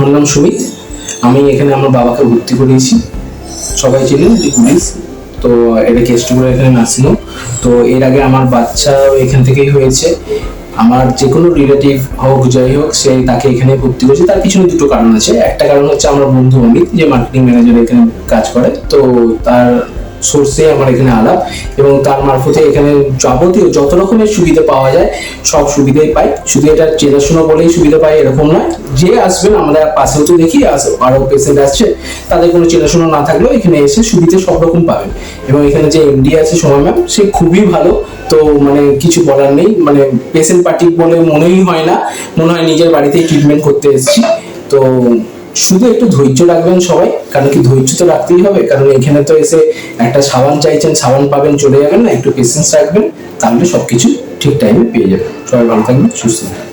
আমার নাম সুমিত। আমি এখানে আমার বাবাকে ভর্তি করিয়েছি। সবাই ছিলেন যে পুলিশ, তো এটা কেষ্টপুরে এখানে নার্সিং হোম। তো এর আগে আমার বাচ্চা এখান থেকেই হয়েছে। আমার যে কোনো রিলেটিভ হোক যাই হোক, সে তাকে এখানে ভর্তি করেছে। তার পিছনে দুটো কারণ আছে। একটা কারণ হচ্ছে আমার বন্ধু অমিত, যে মার্কেটিং ম্যানেজার এখানে কাজ করে, তো তার সোর্সে আমার এখানে আলাপ, এবং তার মারফতে এখানে যাবতীয় যত রকমের সুবিধা পাওয়া যায় সব সুবিধাই পাই। শুধু এটা চেনাশোনা বলেই সুবিধা পাই এরকম নয়। যে আসবেন, আমাদের পাশেও তো দেখি আরো পেশেন্ট আসছে, তাদের কোনো চেনাশোনা না থাকলেও এখানে এসে সুবিধা সব রকম পাবেন। এবং এখানে যে এমডি আছে সোমা ম্যাম, সে খুবই ভালো। তো মানে কিছু বলার নেই, মানে পেশেন্ট পার্টি বলে মনেই হয় না, মনে হয় নিজের বাড়িতেই ট্রিটমেন্ট করতে এসেছি। তো শুধু একটু ধৈর্য রাখবেন সবাই, কারণ কি ধৈর্য তো রাখতেই হবে, কারণ এখানে তো এসে একটা সাবান চাইছেন, সাবান পাবেন, চলে যাবেন না। একটু পেশেন্স রাখবেন, তাহলে সবকিছু ঠিক টাইমে পেয়ে যাবেন। সবাই ভালো থাকবেন, সুস্থ থাকবেন।